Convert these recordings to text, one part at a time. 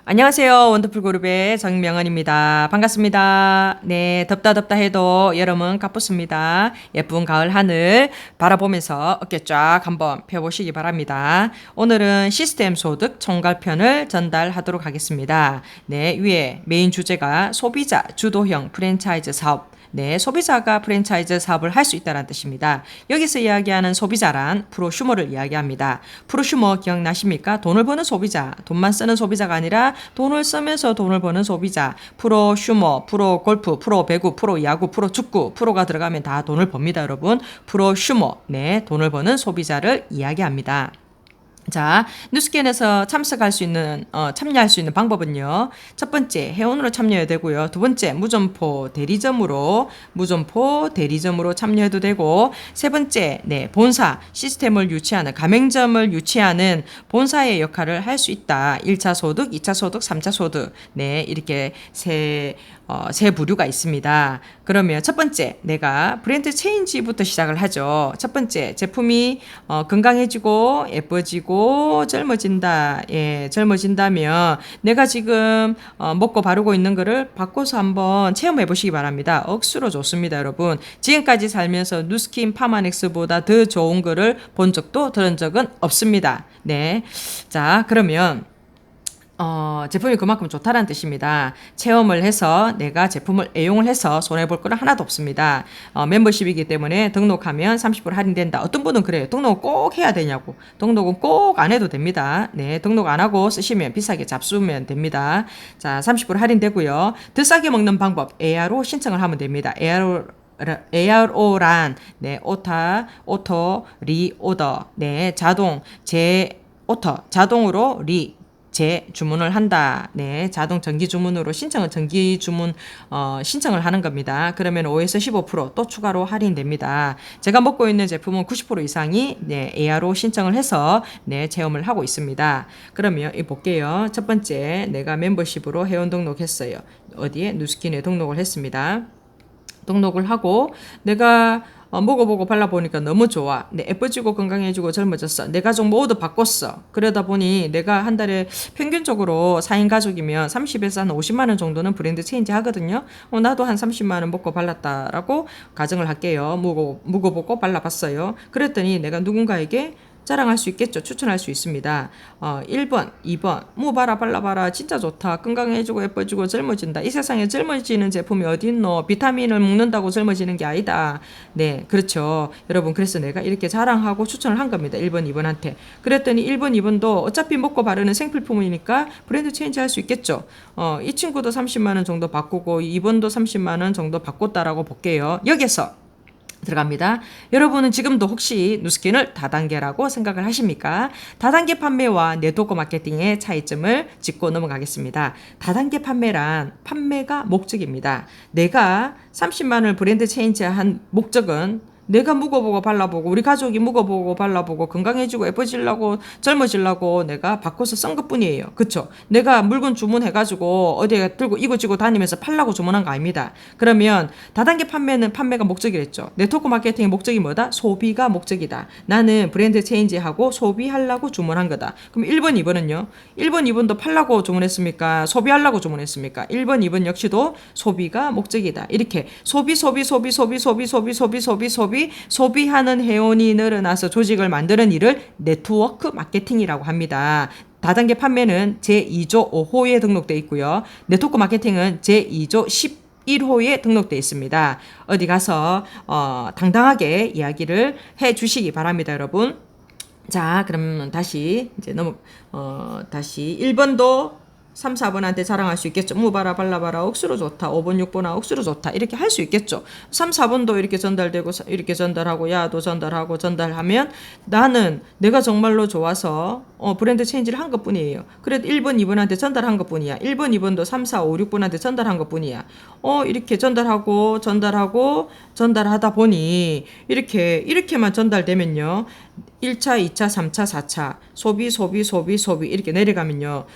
안녕하세요. 원더풀 그룹의 정명은입니다. 반갑습니다. 네, 덥다 해도 여름은 가쁘습니다. 예쁜 가을 하늘 바라보면서 어깨 쫙 한번 펴보시기 바랍니다. 오늘은 시스템 소득 총괄편을 전달하도록 하겠습니다. 네, 위에 메인 주제가 소비자 주도형 프랜차이즈 사업. 네, 소비자가 프랜차이즈 사업을 할 수 있다는 뜻입니다. 여기서 이야기하는 소비자란 프로슈머를 이야기합니다. 프로슈머 기억나십니까? 돈을 버는 소비자, 돈만 쓰는 소비자가 아니라 돈을 쓰면서 돈을 버는 소비자. 프로슈머, 프로 골프, 프로 배구, 프로 야구, 프로 축구, 프로가 들어가면 다 돈을 법니다, 여러분. 프로슈머, 네, 돈을 버는 소비자를 이야기합니다. 자, 뉴스캔에서 참여할 수 있는 방법은요. 첫 번째, 회원으로 참여해도 되고요. 두 번째, 무점포 대리점으로 참여해도 되고, 세 번째, 네, 본사 시스템을 유치하는 가맹점을 유치하는 본사의 역할을 할 수 있다. 1차 소득, 2차 소득, 3차 소득. 네, 이렇게 세 부류가 있습니다. 그러면 첫 번째, 내가 브랜드 체인지부터 시작을 하죠. 첫 번째, 제품이 건강해지고 예뻐지고 젊어진다. 예, 젊어진다면 내가 지금 먹고 바르고 있는 거를 바꿔서 한번 체험해 보시기 바랍니다. 억수로 좋습니다, 여러분. 지금까지 살면서 누스킨 파마넥스보다 더 좋은 거를 본 적도 들은 적은 없습니다. 네. 자, 그러면 제품이 그만큼 좋다라는 뜻입니다. 체험을 해서 내가 제품을 애용을 해서 손해볼 거는 하나도 없습니다. 멤버십이기 때문에 등록하면 30% 할인된다. 어떤 분은 그래요. 등록을 꼭 해야 되냐고. 등록은 꼭 안 해도 됩니다. 네, 등록 안 하고 쓰시면 비싸게 잡수면 됩니다. 자, 30% 할인되고요. 더 싸게 먹는 방법, ARO 신청을 하면 됩니다. ARO란, 네, 오토, 리오더, 네, 자동으로 재주문을 한다. 네, 자동 정기 주문으로 정기 주문 신청을 하는 겁니다. 그러면 5에서 15%또 추가로 할인됩니다. 제가 먹고 있는 제품은 90% 이상이 네, ARO 신청을 해서 네, 체험을 하고 있습니다. 그러면 볼게요. 첫 번째, 내가 멤버십으로 회원 등록했어요. 어디에? 누스킨에 등록을 했습니다. 등록을 하고 내가 먹어보고 발라보니까 너무 좋아. 네, 예뻐지고 건강해지고 젊어졌어. 내 가족 모두 바꿨어. 그러다 보니 내가 한 달에 평균적으로 4인 가족이면 30에서 한 50만 원 정도는 브랜드 체인지 하거든요. 나도 한 30만 원 먹고 발랐다라고 가정을 할게요. 묵어보고 발라봤어요. 그랬더니 내가 누군가에게 자랑할 수 있겠죠. 추천할 수 있습니다. 1번, 2번. 발라봐라. 진짜 좋다. 건강해지고 예뻐지고 젊어진다. 이 세상에 젊어지는 제품이 어디 있노? 비타민을 먹는다고 젊어지는 게 아니다. 네, 그렇죠. 여러분, 그래서 내가 이렇게 자랑하고 추천을 한 겁니다. 1번, 2번한테. 그랬더니 1번, 2번도 어차피 먹고 바르는 생필품이니까 브랜드 체인지 할 수 있겠죠. 이 친구도 30만 원 정도 바꾸고 2번도 30만 원 정도 바꿨다라고 볼게요. 여기서 들어갑니다. 여러분은 지금도 혹시 누스킨을 다단계라고 생각을 하십니까? 다단계 판매와 네트워크 마케팅의 차이점을 짚고 넘어가겠습니다. 다단계 판매란 판매가 목적입니다. 내가 30만 원을 브랜드 체인지한 목적은 내가 묵어보고 발라보고 우리 가족이 묵어보고 발라보고 건강해지고 예뻐지려고 젊어지려고 내가 바꿔서 쓴 것뿐이에요. 그쵸? 내가 물건 주문해가지고 어디에 들고 이고 지고 다니면서 팔라고 주문한 거 아닙니다. 그러면 다단계 판매는 판매가 목적이랬죠. 네트워크 마케팅의 목적이 뭐다? 소비가 목적이다. 나는 브랜드 체인지하고 소비하려고 주문한 거다. 그럼 1번, 2번은요? 1번, 2번도 팔라고 주문했습니까? 소비하려고 주문했습니까? 1번, 2번 역시도 소비가 목적이다. 이렇게 소비하는 회원이 늘어나서 조직을 만드는 일을 네트워크 마케팅이라고 합니다. 다단계 판매는 제2조 5호에 등록되어 있고요. 네트워크 마케팅은 제2조 11호에 등록되어 있습니다. 어디 가서 당당하게 이야기를 해 주시기 바랍니다, 여러분. 자, 그럼 다시 1번도 3, 4번한테 자랑할 수 있겠죠. 발라봐라. 억수로 좋다. 5번, 6번아 억수로 좋다. 이렇게 할 수 있겠죠. 3, 4번도 이렇게 전달되고 이렇게 전달하고 야도 전달하면 나는 내가 정말로 좋아서 브랜드 체인지를 한 것뿐이에요. 그래도 1번, 2번한테 전달한 것뿐이야. 1번, 2번도 3, 4, 5, 6번한테 전달한 것뿐이야. 이렇게 전달하다 보니 이렇게만 전달되면요. 1차, 2차, 3차, 4차 소비 이렇게 내려가면요.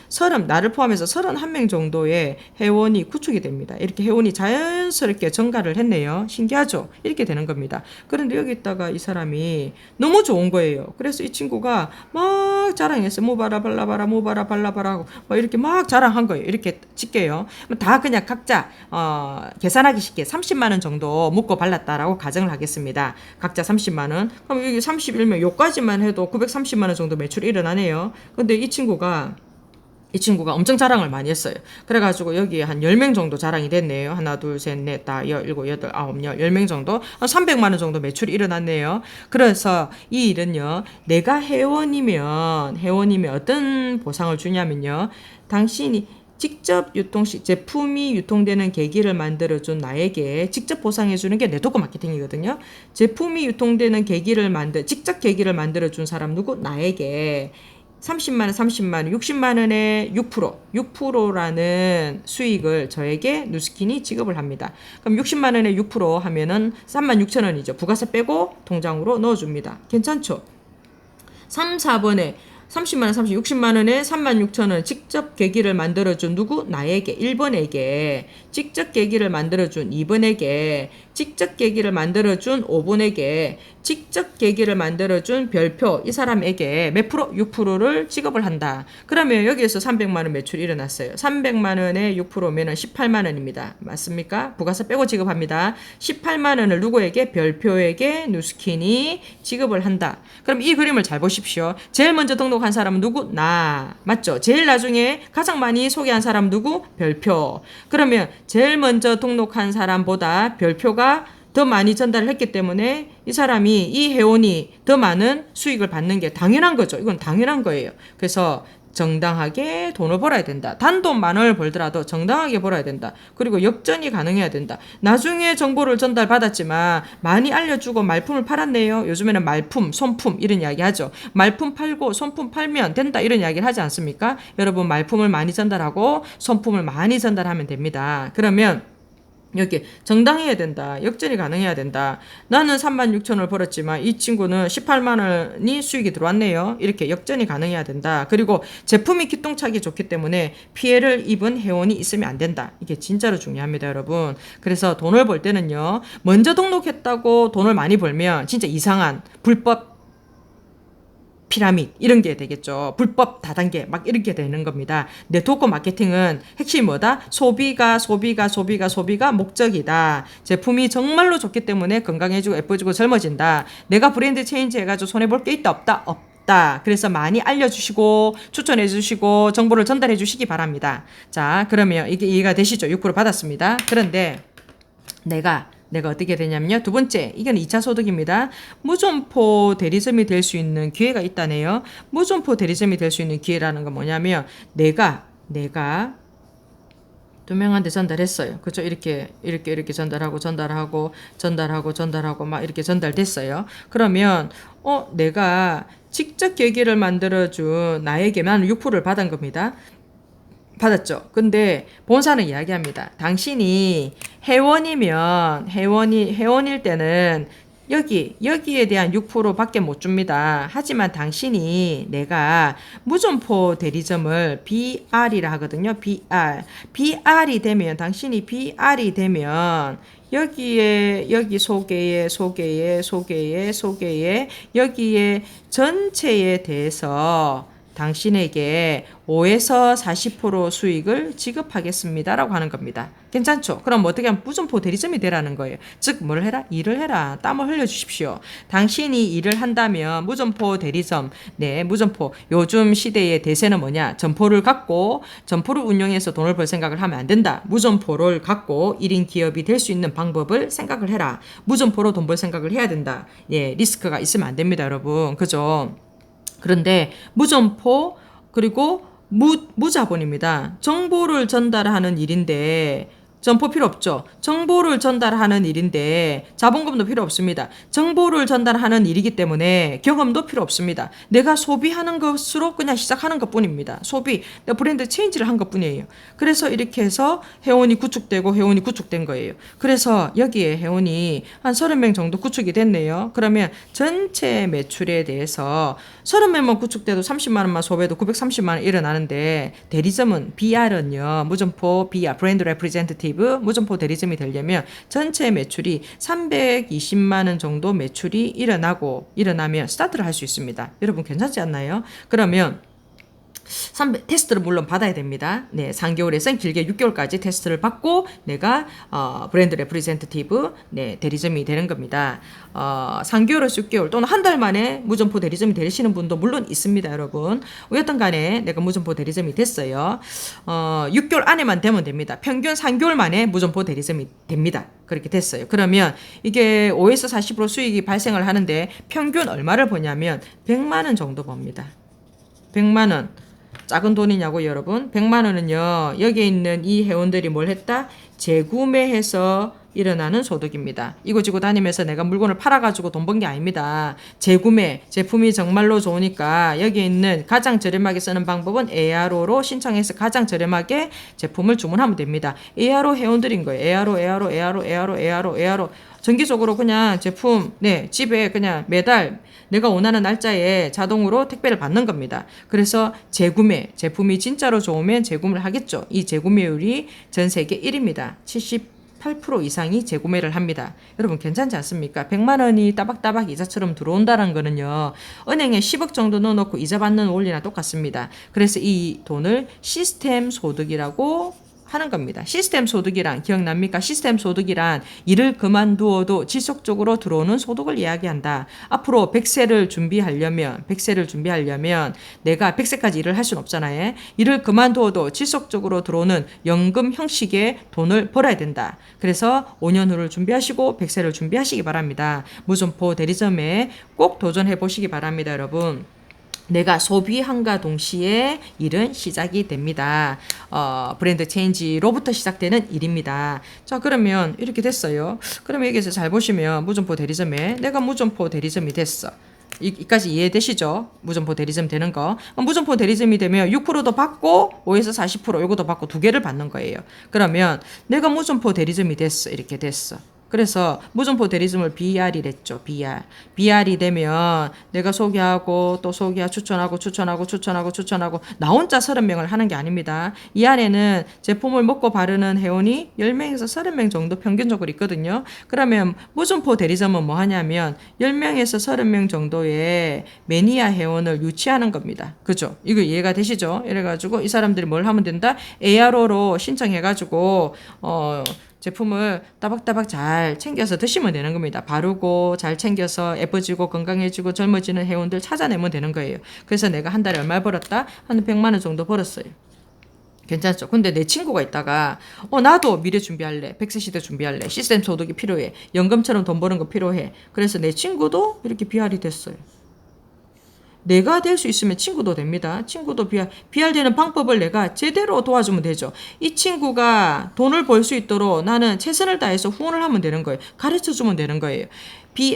나를 포함해서 31명 정도의 회원이 구축이 됩니다. 이렇게 회원이 자연스럽게 증가를 했네요. 신기하죠? 이렇게 되는 겁니다. 그런데 여기다가 이 사람이 너무 좋은 거예요. 그래서 이 친구가 막 막 자랑했어요. 뭐 봐라 발라봐라 뭐 봐라 발라봐라 하고 뭐 이렇게 막 자랑한 거예요. 이렇게 칠게요. 다 그냥 각자 계산하기 쉽게 30만 원 정도 묶어 발랐다라고 가정을 하겠습니다. 각자 30만 원. 그럼 여기 31명 요까지만 해도 930만 원 정도 매출이 일어나네요. 근데 이 친구가 엄청 자랑을 많이 했어요. 그래가지고 여기에 한 10명 정도 자랑이 됐네요. 하나, 둘, 셋, 넷, 다, 일곱, 여덟, 아홉, 10명 정도. 한 300만 원 정도 매출이 일어났네요. 그래서 이 일은요, 내가 회원이면 어떤 보상을 주냐면요, 당신이 직접 제품이 유통되는 계기를 만들어준 나에게 직접 보상해주는 게 네트워크 마케팅이거든요. 제품이 유통되는 직접 계기를 만들어준 사람 누구? 나에게 30만 원, 30만 원, 60만 원에 6%라는 수익을 저에게 누스킨이 지급을 합니다. 그럼 60만 원에 6% 하면은 36,000원이죠. 부가세 빼고 통장으로 넣어줍니다. 괜찮죠? 3, 4번에 30만 원, 60만 원에 36,000원 직접 계기를 만들어준 누구? 나에게 1번에게 직접 계기를 만들어준 2번에게 직접 계기를 만들어준 5번에게 직접 계기를 만들어준 별표 이 사람에게 몇 프로? 6%를 지급을 한다. 그러면 여기에서 300만 원 매출이 일어났어요. 300만 원에 6%면 18만 원입니다. 맞습니까? 부가세 빼고 지급합니다. 18만 원을 누구에게? 별표에게 누스킨이 지급을 한다. 그럼 이 그림을 잘 보십시오. 제일 먼저 등록한 사람은 누구? 나. 맞죠? 제일 나중에 가장 많이 소개한 사람 누구? 별표. 그러면 제일 먼저 등록한 사람보다 별표가 더 많이 전달을 했기 때문에 이 회원이 더 많은 수익을 받는 게 당연한 거죠. 이건 당연한 거예요. 그래서 정당하게 돈을 벌어야 된다. 단돈 10,000원을 벌더라도 정당하게 벌어야 된다. 그리고 역전이 가능해야 된다. 나중에 정보를 전달받았지만 많이 알려주고 말품을 팔았네요. 요즘에는 말품, 손품 이런 이야기 하죠. 말품 팔고 손품 팔면 된다 이런 이야기를 하지 않습니까? 여러분 말품을 많이 전달하고 손품을 많이 전달하면 됩니다. 그러면 여기 정당해야 된다. 역전이 가능해야 된다. 나는 36,000원을 벌었지만 이 친구는 18만 원이 수익이 들어왔네요. 이렇게 역전이 가능해야 된다. 그리고 제품이 기똥차게 좋기 때문에 피해를 입은 회원이 있으면 안 된다. 이게 진짜로 중요합니다, 여러분. 그래서 돈을 벌 때는요. 먼저 등록했다고 돈을 많이 벌면 진짜 이상한 불법 피라밋 이런 게 되겠죠. 불법 다단계 막 이렇게 되는 겁니다. 네트워크 마케팅은 핵심이 뭐다? 소비가 목적이다. 제품이 정말로 좋기 때문에 건강해지고 예뻐지고 젊어진다. 내가 브랜드 체인지 해가지고 손해볼 게 있다 없다? 없다. 그래서 많이 알려주시고 추천해주시고 정보를 전달해주시기 바랍니다. 자, 그러면 이게 이해가 되시죠? 6% 받았습니다. 그런데 내가 어떻게 되냐면요. 두 번째, 이건 2차 소득입니다. 무점포 대리점이 될 수 있는 기회가 있다네요. 무점포 대리점이 될 수 있는 기회라는 건 뭐냐면 내가 두 명한테 전달했어요. 그죠? 이렇게 전달하고 막 이렇게 전달됐어요. 그러면 내가 직접 계기를 만들어준 나에게만 6%를 받은 겁니다. 받았죠. 근데 본사는 이야기합니다. 당신이 회원일 때는 여기에 대한 6%밖에 못 줍니다. 하지만 당신이 내가 무점포 대리점을 BR이라 하거든요. BR이 되면 당신이 BR이 되면 여기 소개에 여기에 전체에 대해서 당신에게 5에서 40% 수익을 지급하겠습니다라고 하는 겁니다. 괜찮죠? 그럼 어떻게 하면 무점포 대리점이 되라는 거예요. 즉 뭘 해라? 일을 해라. 땀을 흘려 주십시오. 당신이 일을 한다면 무점포 대리점, 무점포. 요즘 시대의 대세는 뭐냐? 점포를 운영해서 돈을 벌 생각을 하면 안 된다. 무점포를 갖고 1인 기업이 될 수 있는 방법을 생각을 해라. 무점포로 돈 벌 생각을 해야 된다. 리스크가 있으면 안 됩니다, 여러분. 그죠? 그런데 무점포 그리고 무자본입니다. 정보를 전달하는 일인데 점포 필요 없죠. 정보를 전달하는 일인데 자본금도 필요 없습니다. 정보를 전달하는 일이기 때문에 경험도 필요 없습니다. 내가 소비하는 것으로 그냥 시작하는 것뿐입니다. 내가 브랜드 체인지를 한 것뿐이에요. 그래서 이렇게 해서 회원이 구축된 거예요. 그래서 여기에 회원이 한 30명 정도 구축이 됐네요. 그러면 전체 매출에 대해서 30명만 구축돼도 30만 원만 소비해도 930만 원 일어나는데 대리점은 BR은요. 무점포 BR 브랜드 레프리젠티티브 리프레젠테이티브 무점포 대리점이 되려면 전체 매출이 320만 원 정도 매출이 일어나면 스타트를 할 수 있습니다. 여러분 괜찮지 않나요? 그러면 테스트를 물론 받아야 됩니다. 네, 3개월에서 길게 6개월까지 테스트를 받고 내가 브랜드 레프레젠테이티브 대리점이 되는 겁니다. 3개월에서 6개월 또는 한 달 만에 무점포 대리점이 되시는 분도 물론 있습니다, 여러분. 어쨌든 간에 내가 무점포 대리점이 됐어요. 6개월 안에만 되면 됩니다. 평균 3개월 만에 무점포 대리점이 됩니다. 그렇게 됐어요. 그러면 이게 5에서 40% 수익이 발생을 하는데 평균 얼마를 버냐면 100만 원 정도 법니다. 100만 원. 작은 돈이냐고 여러분? 100만 원은요. 여기에 있는 이 회원들이 뭘 했다? 재구매해서 일어나는 소득입니다. 이거 지고 다니면서 내가 물건을 팔아가지고 돈 번 게 아닙니다. 재구매, 제품이 정말로 좋으니까 여기에 있는 가장 저렴하게 쓰는 방법은 ARO로 신청해서 가장 저렴하게 제품을 주문하면 됩니다. ARO 회원들인 거예요. ARO. 정기적으로 그냥 제품, 집에 그냥 매달 내가 원하는 날짜에 자동으로 택배를 받는 겁니다. 그래서 재구매, 제품이 진짜로 좋으면 재구매를 하겠죠. 이 재구매율이 전 세계 1위입니다. 78% 이상이 재구매를 합니다. 여러분 괜찮지 않습니까? 100만 원이 따박따박 이자처럼 들어온다는 거는요. 은행에 10억 정도 넣어놓고 이자 받는 원리나 똑같습니다. 그래서 이 돈을 시스템 소득이라고 하는 겁니다. 시스템 소득이란 기억납니까? 시스템 소득이란 일을 그만두어도 지속적으로 들어오는 소득을 이야기한다. 앞으로 100세를 준비하려면 내가 100세까지 일을 할 수는 없잖아요. 일을 그만두어도 지속적으로 들어오는 연금 형식의 돈을 벌어야 된다. 그래서 5년 후를 준비하시고 100세를 준비하시기 바랍니다. 무점포 대리점에 꼭 도전해 보시기 바랍니다, 여러분. 내가 소비함과 동시에 일은 시작이 됩니다. 브랜드 체인지로부터 시작되는 일입니다. 자, 그러면 이렇게 됐어요. 그러면 여기서 잘 보시면 무점포 대리점에 내가 무점포 대리점이 됐어. 이까지 이해되시죠? 무점포 대리점 되는 거. 무점포 대리점이 되면 6%도 받고 5에서 40% 요거도 받고 두 개를 받는 거예요. 그러면 내가 무점포 대리점이 됐어. 이렇게 됐어. 그래서 무점포 대리점을 BR이랬죠. BR이 되면 내가 소개하고 또 추천하고 나 혼자 30명을 하는 게 아닙니다. 이 안에는 제품을 먹고 바르는 회원이 10명에서 30명 정도 평균적으로 있거든요. 그러면 무점포 대리점은 뭐 하냐면 10명에서 30명 정도의 매니아 회원을 유치하는 겁니다. 그죠? 이거 이해가 되시죠? 이래가지고 이 사람들이 뭘 하면 된다? ARO로 신청해가지고 제품을 따박따박 잘 챙겨서 드시면 되는 겁니다. 바르고 잘 챙겨서 예뻐지고 건강해지고 젊어지는 회원들 찾아내면 되는 거예요. 그래서 내가 한 달에 얼마 벌었다? 한 100만 원 정도 벌었어요. 괜찮죠? 근데 내 친구가 있다가 나도 미래 준비할래. 100세 시대 준비할래. 시스템 소득이 필요해. 연금처럼 돈 버는 거 필요해. 그래서 내 친구도 이렇게 BR이 됐어요. 내가 될 수 있으면 친구도 됩니다. 친구도 BR 되는 방법을 내가 제대로 도와주면 되죠. 이 친구가 돈을 벌 수 있도록 나는 최선을 다해서 후원을 하면 되는 거예요. 가르쳐주면 되는 거예요.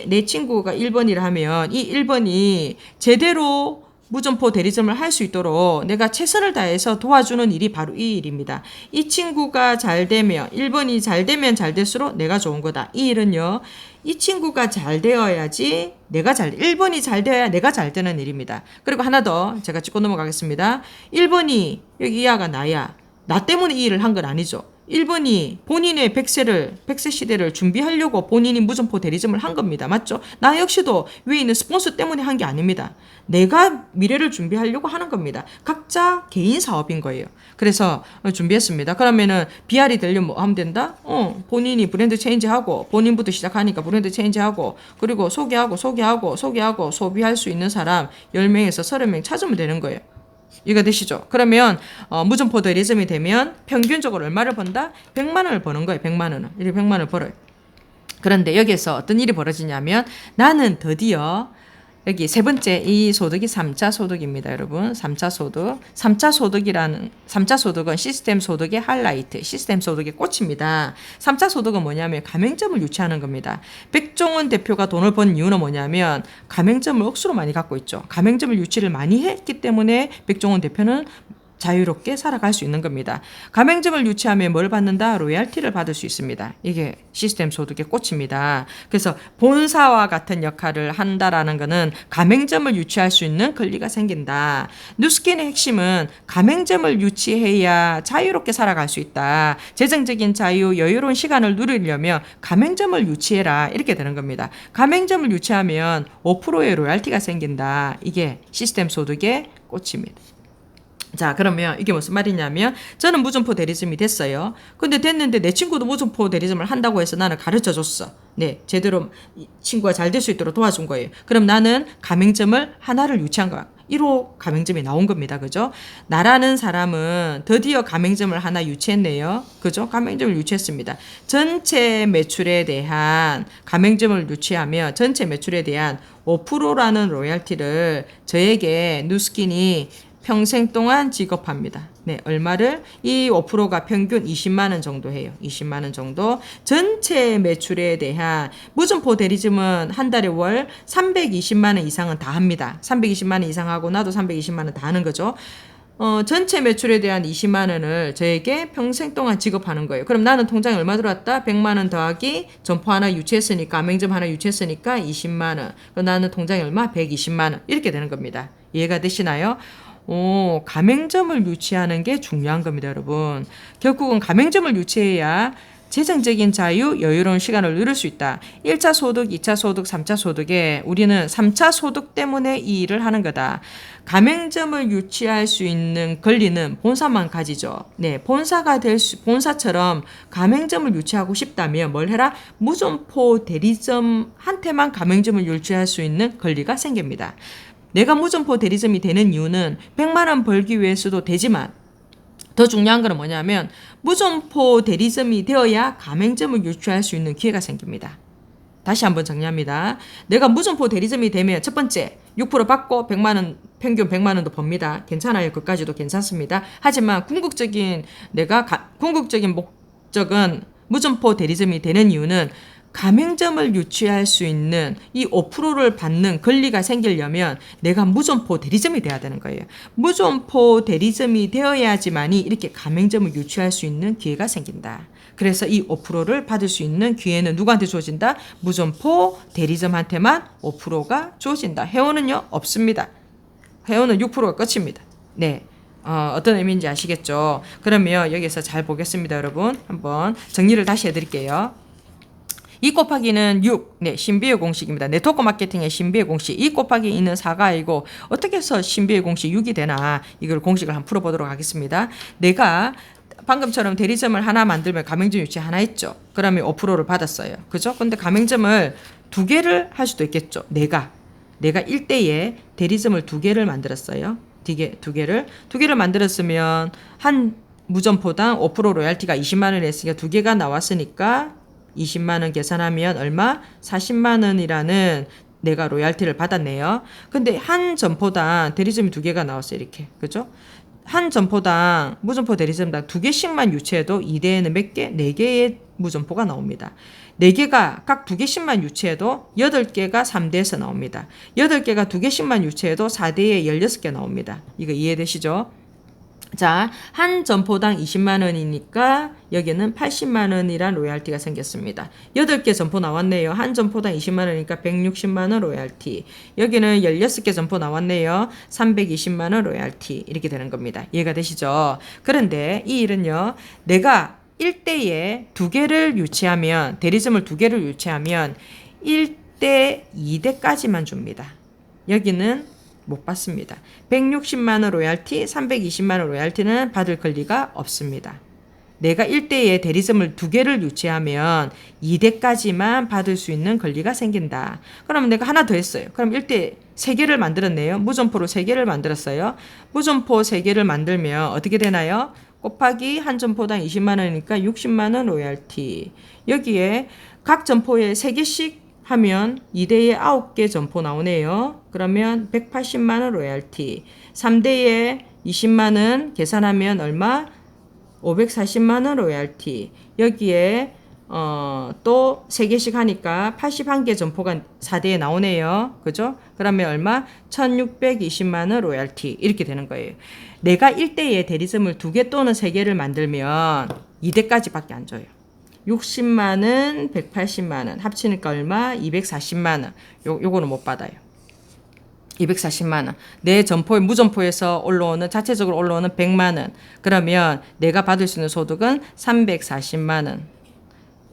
내 친구가 1번이라 하면 이 1번이 제대로 무점포 대리점을 할 수 있도록 내가 최선을 다해서 도와주는 일이 바로 이 일입니다. 이 친구가 잘 되면 1번이 잘 되면 잘 될수록 내가 좋은 거다. 이 일은요. 이 친구가 잘 되어야지 1번이 잘 되어야 내가 잘 되는 일입니다. 그리고 하나 더 제가 짚고 넘어가겠습니다. 1번이 여기 이하가 나야. 나 때문에 이 일을 한 건 아니죠. 1번이 본인의 100세 시대를 준비하려고 본인이 무점포 대리점을 한 겁니다. 맞죠? 나 역시도 위에 있는 스폰서 때문에 한 게 아닙니다. 내가 미래를 준비하려고 하는 겁니다. 각자 개인 사업인 거예요. 그래서 준비했습니다. 그러면은 BR이 되려면 뭐 하면 된다? 본인이 브랜드 체인지하고 본인부터 시작하니까 브랜드 체인지하고 그리고 소개하고 소비할 수 있는 사람 10명에서 30명 찾으면 되는 거예요. 이해가 되시죠? 그러면 무점포 대리점이 되면 평균적으로 얼마를 번다? 100만 원을 버는 거예요. 100만 원을. 이렇게 100만 원을 벌어요. 그런데 여기에서 어떤 일이 벌어지냐면 나는 드디어 여기 세 번째 이 소득이 3차 소득입니다, 여러분. 3차 소득. 3차 소득은 시스템 소득의 하이라이트, 시스템 소득의 꽃입니다. 3차 소득은 뭐냐면 가맹점을 유치하는 겁니다. 백종원 대표가 돈을 번 이유는 뭐냐면 가맹점을 억수로 많이 갖고 있죠. 가맹점을 유치를 많이 했기 때문에 백종원 대표는 자유롭게 살아갈 수 있는 겁니다. 가맹점을 유치하면 뭘 받는다? 로얄티를 받을 수 있습니다. 이게 시스템 소득의 꽃입니다. 그래서 본사와 같은 역할을 한다라는 것은 가맹점을 유치할 수 있는 권리가 생긴다. 누스킨의 핵심은 가맹점을 유치해야 자유롭게 살아갈 수 있다. 재정적인 자유, 여유로운 시간을 누리려면 가맹점을 유치해라. 이렇게 되는 겁니다. 가맹점을 유치하면 5%의 로얄티가 생긴다. 이게 시스템 소득의 꽃입니다. 자, 그러면 이게 무슨 말이냐면 저는 무점포 대리점이 됐어요. 근데 됐는데 내 친구도 무점포 대리점을 한다고 해서 나는 가르쳐 줬어. 네, 제대로 친구가 잘 될 수 있도록 도와준 거예요. 그럼 나는 가맹점을 하나를 유치한 거야. 1호 가맹점이 나온 겁니다. 그죠? 나라는 사람은 드디어 가맹점을 하나 유치했네요. 그죠? 가맹점을 유치했습니다. 전체 매출에 대한 가맹점을 유치하며 전체 매출에 대한 5%라는 로얄티를 저에게 누스킨이 평생 동안 지급합니다. 네, 얼마를? 이 5%가 평균 20만 원 정도 해요. 20만 원 정도. 전체 매출에 대한 무점포 대리점은 한 달에 월 320만 원 이상은 다 합니다. 320만 원 이상 하고 나도 320만 원 다 하는 거죠. 전체 매출에 대한 20만 원을 저에게 평생 동안 지급하는 거예요. 그럼 나는 통장에 얼마 들어왔다? 100만 원 더하기 점포 하나 유치했으니까, 가맹점 하나 유치했으니까 20만 원. 그럼 나는 통장에 얼마? 120만 원. 이렇게 되는 겁니다. 이해가 되시나요? 가맹점을 유치하는 게 중요한 겁니다, 여러분. 결국은 가맹점을 유치해야 재정적인 자유, 여유로운 시간을 누릴 수 있다. 1차 소득, 2차 소득, 3차 소득에 우리는 3차 소득 때문에 이 일을 하는 거다. 가맹점을 유치할 수 있는 권리는 본사만 가지죠. 네, 본사처럼 가맹점을 유치하고 싶다면 뭘 해라? 무점포 대리점한테만 가맹점을 유치할 수 있는 권리가 생깁니다. 내가 무점포 대리점이 되는 이유는 100만 원 벌기 위해서도 되지만 더 중요한 건 뭐냐면 무점포 대리점이 되어야 가맹점을 유치할 수 있는 기회가 생깁니다. 다시 한번 정리합니다. 내가 무점포 대리점이 되면 첫 번째 6% 받고 100만 원 평균 100만 원도 법니다. 괜찮아요. 그까지도 괜찮습니다. 하지만 궁극적인 목적은 무점포 대리점이 되는 이유는 가맹점을 유치할 수 있는 이 5%를 받는 권리가 생기려면 내가 무점포 대리점이 돼야 되는 거예요. 무점포 대리점이 되어야지만이 이렇게 가맹점을 유치할 수 있는 기회가 생긴다. 그래서 이 5%를 받을 수 있는 기회는 누구한테 주어진다? 무점포 대리점한테만 5%가 주어진다. 회원은요? 없습니다. 회원은 6%가 끝입니다. 네. 어떤 의미인지 아시겠죠? 그러면 여기서 잘 보겠습니다, 여러분. 한번 정리를 다시 해드릴게요. 2 곱하기는 6. 네, 신비의 공식입니다. 네트워크 마케팅의 신비의 공식. 2 곱하기 2는 4가 아니고 어떻게 해서 신비의 공식 6이 되나 이걸 공식을 한번 풀어보도록 하겠습니다. 내가 방금처럼 대리점을 하나 만들면 가맹점 유치 하나 했죠. 그러면 5%를 받았어요. 그죠? 근데 가맹점을 2개를 할 수도 있겠죠. 내가 1대에 대리점을 2개를 만들었어요. 2개를 만들었으면 한 무점포당 5% 로얄티가 20만 원 했으니까 2개가 나왔으니까 20만 원 계산하면 얼마? 40만 원이라는 내가 로얄티를 받았네요. 근데 한 점포당 대리점이 2개가 나왔어요. 이렇게. 그죠? 한 점포당 무점포 대리점당 2개씩만 유치해도 2대에는 몇 개? 4개의 무점포가 나옵니다. 4개가 각 2개씩만 유치해도 8개가 3대에서 나옵니다. 8개가 2개씩만 유치해도 4대에 16개 나옵니다. 이거 이해되시죠? 자, 한 점포당 20만 원이니까 여기는 80만 원이란 로얄티가 생겼습니다. 8개 점포 나왔네요. 한 점포당 20만 원이니까 160만 원 로얄티. 여기는 16개 점포 나왔네요. 320만 원 로얄티. 이렇게 되는 겁니다. 이해가 되시죠? 그런데 이 일은요. 내가 1대에 2개를 유치하면, 대리점을 2개를 유치하면 1대, 2대까지만 줍니다. 여기는 못 받습니다. 160만 원 로얄티, 320만 원 로얄티는 받을 권리가 없습니다. 내가 1대에 대리점을 2개를 유치하면 2대까지만 받을 수 있는 권리가 생긴다. 그러면 내가 하나 더 했어요. 그럼 1대 3개를 만들었네요. 무점포로 3개를 만들었어요. 무점포 3개를 만들면 어떻게 되나요? 곱하기 한 점포당 20만 원이니까 60만 원 로얄티. 여기에 각 점포에 3개씩 하면 2대에 9개 점포 나오네요. 그러면 180만 원 로얄티. 3대에 20만 원 계산하면 얼마? 540만 원 로얄티. 여기에 또 3개씩 하니까 81개 점포가 4대에 나오네요. 그죠? 그러면 얼마? 1620만 원 로얄티. 이렇게 되는 거예요. 내가 1대에 대리점을 2개 또는 3개를 만들면 2대까지밖에 안 줘요. 60만 원, 180만 원 합치니까 얼마? 240만 원. 요거는 못 받아요. 240만 원. 내 점포에 무점포에서 올라오는 자체적으로 올라오는 100만 원. 그러면 내가 받을 수 있는 소득은 340만 원.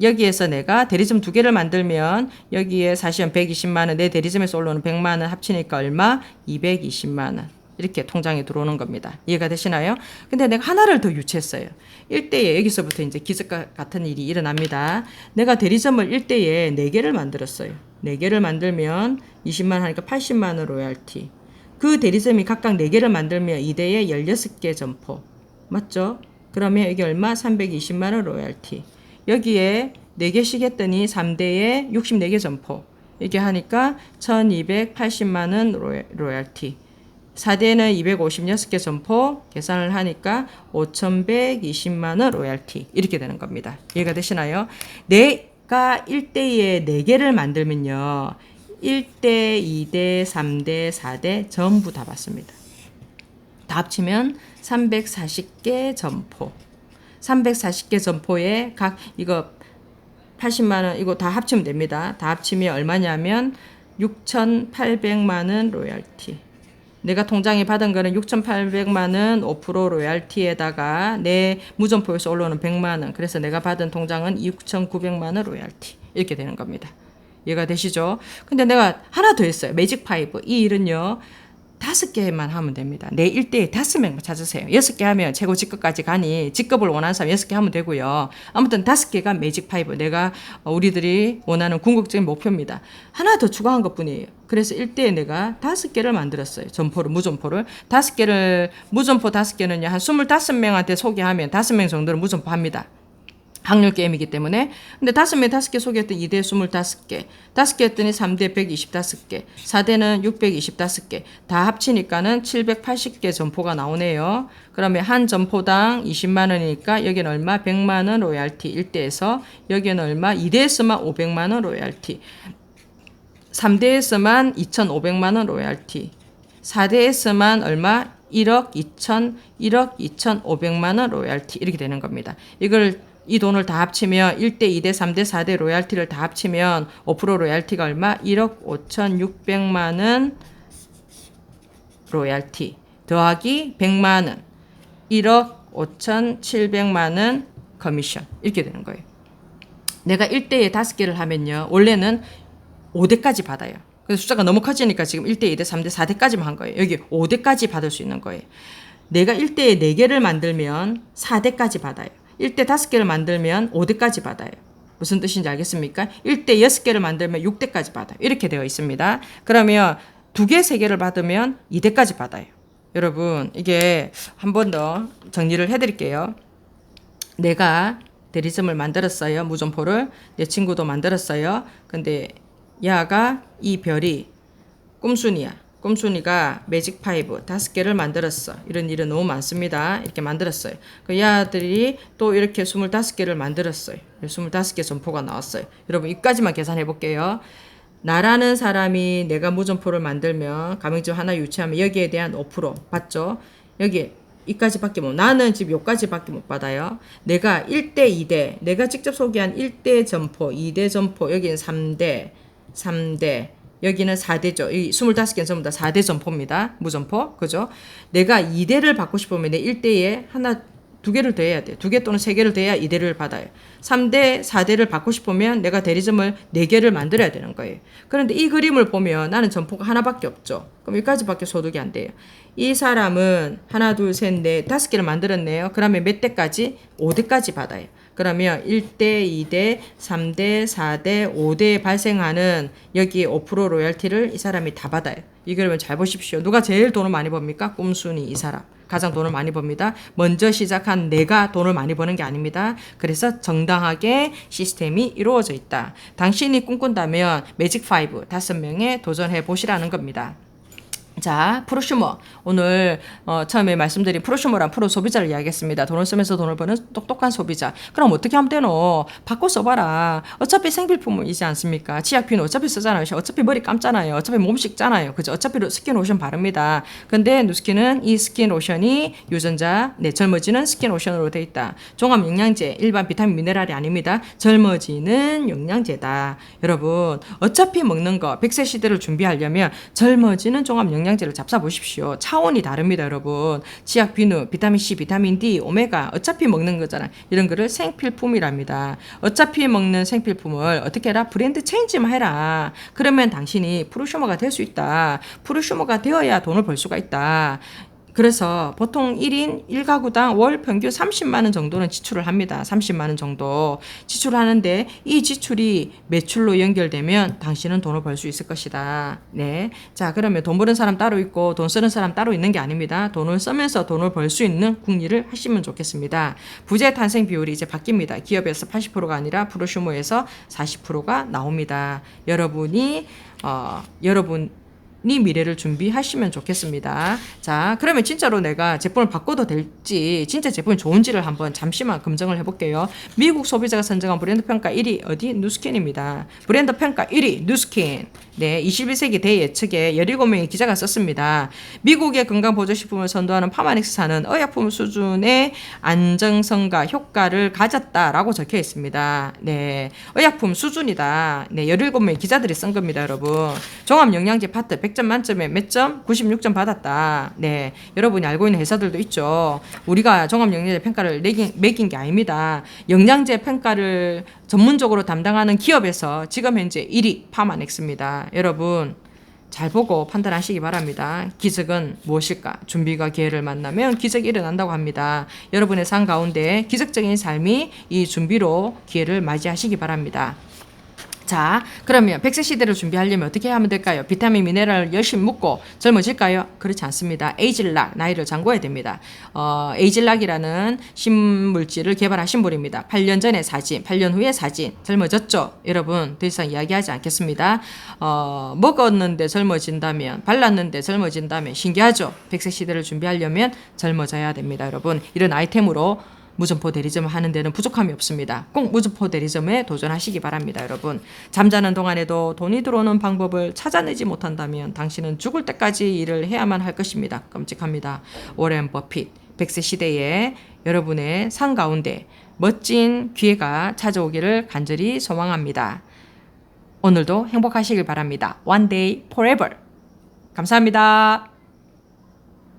여기에서 내가 대리점 2개를 만들면 여기에 사실은 120만 원, 내 대리점에서 올라오는 100만 원 합치니까 얼마? 220만 원. 이렇게 통장에 들어오는 겁니다. 이해가 되시나요? 근데 내가 하나를 더 유치했어요. 1대에 여기서부터 이제 기적과 같은 일이 일어납니다. 내가 대리점을 1대에 4개를 만들었어요. 4개를 만들면 20만 원 하니까 80만 원 로얄티. 그 대리점이 각각 4개를 만들면 2대에 16개 점포. 맞죠? 그러면 이게 얼마? 320만 원 로얄티. 여기에 4개씩 했더니 3대에 64개 점포. 이게 하니까 1280만 원 로얄티. 4대는 256개 점포 계산을 하니까 5120만 원 로얄티. 이렇게 되는 겁니다. 이해가 되시나요? 내가 1대에 4개를 만들면요. 1대, 2대, 3대, 4대 전부 다 받습니다. 다 합치면 340개 점포. 340개 점포에 각 이거 80만 원 이거 다 합치면 됩니다. 다 합치면 얼마냐면 6,800만 원 로얄티. 내가 통장에 받은 거는 6,800만 원 5% 로얄티에다가 내 무점포에서 올라오는 100만 원. 그래서 내가 받은 통장은 6,900만 원 로얄티. 이렇게 되는 겁니다. 이해가 되시죠? 근데 내가 하나 더 했어요. 매직 파이브. 이 일은요. 5개만 하면 됩니다. 내 1대에 5명만 찾으세요. 6개 하면 최고 직급까지 가니 직급을 원하는 사람 6개 하면 되고요. 아무튼 5개가 매직 파이브. 내가 우리들이 원하는 궁극적인 목표입니다. 하나 더 추가한 것뿐이에요. 그래서 1대에 내가 5개를 만들었어요. 점포를, 무점포를. 5개를, 무점포 5개는요. 한 25명한테 소개하면 5명 정도는 무점포 합니다. 확률 게임이기 때문에. 근데 5명 5개 소개했더니 2대 25개, 5개 했더니 3대 125개, 4대는 625개, 다 합치니까는 780개 점포가 나오네요. 그러면 한 점포당 20만 원이니까 여기는 얼마? 100만 원 로얄티 1대에서, 여기는 얼마? 2대에서만 500만 원 로얄티, 3대에서만 2,500만 원 로얄티, 4대에서만 얼마? 1억 2,500만 원 로얄티. 이렇게 되는 겁니다. 이 돈을 다 합치면 1대, 2대, 3대, 4대 로얄티를 다 합치면 5% 로얄티가 얼마? 1억 5,600만 원 로얄티 더하기 100만 원 1억 5,700만 원 커미션. 이렇게 되는 거예요. 내가 1대에 5개를 하면요. 원래는 5대까지 받아요. 그래서 숫자가 너무 커지니까 지금 1대, 2대, 3대, 4대까지만 한 거예요. 여기 5대까지 받을 수 있는 거예요. 내가 1대에 4개를 만들면 4대까지 받아요. 1대 5개를 만들면 5대까지 받아요. 무슨 뜻인지 알겠습니까? 1대 6개를 만들면 6대까지 받아요. 이렇게 되어 있습니다. 그러면 2개, 3개를 받으면 2대까지 받아요. 여러분, 이게 한 번 더 정리를 해드릴게요. 내가 대리점을 만들었어요. 무점포를. 내 친구도 만들었어요. 근데 야가 이 별이 꼼순이야. 꼼순이가 매직 파이브 5개를 만들었어. 이런 일은 너무 많습니다. 이렇게 만들었어요. 그 야들이 또 이렇게 25개를 만들었어요. 25개 점포가 나왔어요. 여러분 이까지만 계산해 볼게요. 나라는 사람이 내가 무점포를 만들면 가맹점 하나 유치하면 여기에 대한 5% 받죠. 여기 이까지밖에 못. 나는 지금 요까지밖에 못 받아요. 내가 1대 2대 내가 직접 소개한 1대 점포 2대 점포 여기는 3대 여기는 4대죠. 이 25개는 전부 다 4대 점포입니다. 무점포. 그죠? 내가 2대를 받고 싶으면 내 1대에 하나 2개를 더 해야 돼. 2개 또는 3개를 더 해야 2대를 받아요. 3대, 4대를 받고 싶으면 내가 대리점을 4개를 만들어야 되는 거예요. 그런데 이 그림을 보면 나는 점포가 하나밖에 없죠. 그럼 여기까지밖에 소득이 안 돼요. 이 사람은 하나, 둘, 셋, 넷, 5개를 만들었네요. 그러면 몇 대까지? 5대까지 받아요. 그러면 1대, 2대, 3대, 4대, 5대에 발생하는 여기 5% 로얄티를 이 사람이 다 받아요. 이 그러면 잘 보십시오. 누가 제일 돈을 많이 법니까? 꼼순이 이 사람. 가장 돈을 많이 법니다. 먼저 시작한 내가 돈을 많이 버는 게 아닙니다. 그래서 정당하게 시스템이 이루어져 있다. 당신이 꿈꾼다면 매직 5 5명에 도전해 보시라는 겁니다. 자, 프로슈머. 오늘 처음에 말씀드린 프로슈머란 프로 소비자를 이야기했습니다. 돈을 쓰면서 돈을 버는 똑똑한 소비자. 그럼 어떻게 하면 되노? 바꿔 써봐라. 어차피 생필품이지 않습니까? 치약 비누 어차피 쓰잖아요. 어차피 머리 감잖아요. 어차피 몸 씻잖아요. 그죠? 어차피 스킨 로션 바릅니다. 근데 누스킨은 이 스킨 로션이 유전자, 젊어지는 스킨 로션으로 되어 있다. 종합 영양제, 일반 비타민 미네랄이 아닙니다. 젊어지는 영양제다. 여러분, 어차피 먹는 거 100세 시대를 준비하려면 젊어지는 종합 영양제를 잡숴 보십시오. 차원이 다릅니다, 여러분. 치약, 비누, 비타민 C, 비타민 D, 오메가 어차피 먹는 거잖아요. 이런 거를 생필품이랍니다. 어차피 먹는 생필품을 어떻게 해라? 브랜드 체인지만 해라. 그러면 당신이 프로슈머가 될 수 있다. 프로슈머가 되어야 돈을 벌 수가 있다. 그래서 보통 1인 1가구당 월 평균 30만 원 정도는 지출을 합니다. 30만 원 정도 지출하는데 이 지출이 매출로 연결되면 당신은 돈을 벌 수 있을 것이다. 네. 자, 그러면 돈 버는 사람 따로 있고 돈 쓰는 사람 따로 있는 게 아닙니다. 돈을 쓰면서 돈을 벌 수 있는 국리를 하시면 좋겠습니다. 부재 탄생 비율이 이제 바뀝니다. 기업에서 80%가 아니라 프로슈머에서 40%가 나옵니다. 여러분이 미래를 준비하시면 좋겠습니다. 자, 그러면 진짜로 내가 제품을 바꿔도 될지, 진짜 제품이 좋은지를 한번 잠시만 검증을 해볼게요. 미국 소비자가 선정한 브랜드 평가 1위 어디? 누스킨입니다. 브랜드 평가 1위 누스킨. 네, 21세기 대예측에 17명의 기자가 썼습니다. 미국의 건강보조식품을 선도하는 파마닉스사는 의약품 수준의 안정성과 효과를 가졌다라고 적혀 있습니다. 네, 의약품 수준이다. 네, 17명의 기자들이 쓴 겁니다, 여러분. 종합영양제 파트 100점 만점에 몇 점? 96점 받았다. 네, 여러분이 알고 있는 회사들도 있죠. 우리가 종합영양제 평가를 매긴 게 아닙니다. 영양제 평가를 전문적으로 담당하는 기업에서 지금 현재 1위 파마넥스입니다. 여러분 잘 보고 판단하시기 바랍니다. 기적은 무엇일까? 준비가 기회를 만나면 기적이 일어난다고 합니다. 여러분의 삶 가운데 기적적인 삶이 이 준비로 기회를 맞이하시기 바랍니다. 자, 그러면 100세 시대를 준비하려면 어떻게 하면 될까요? 비타민, 미네랄을 열심히 먹고 젊어질까요? 그렇지 않습니다. 에이즐락, 나이를 잠궈야 됩니다. 에이즐락이라는 신물질을 개발하신 분입니다. 8년 전에 사진, 8년 후에 사진, 젊어졌죠? 여러분, 더 이상 이야기하지 않겠습니다. 먹었는데 젊어진다면, 발랐는데 젊어진다면 신기하죠? 100세 시대를 준비하려면 젊어져야 됩니다, 여러분. 이런 아이템으로 무점포 대리점 하는 데는 부족함이 없습니다. 꼭 무점포 대리점에 도전하시기 바랍니다, 여러분. 잠자는 동안에도 돈이 들어오는 방법을 찾아내지 못한다면 당신은 죽을 때까지 일을 해야만 할 것입니다. 끔찍합니다. 워렌 버핏, 100세 시대에 여러분의 삶 가운데 멋진 기회가 찾아오기를 간절히 소망합니다. 오늘도 행복하시길 바랍니다. One day forever. 감사합니다.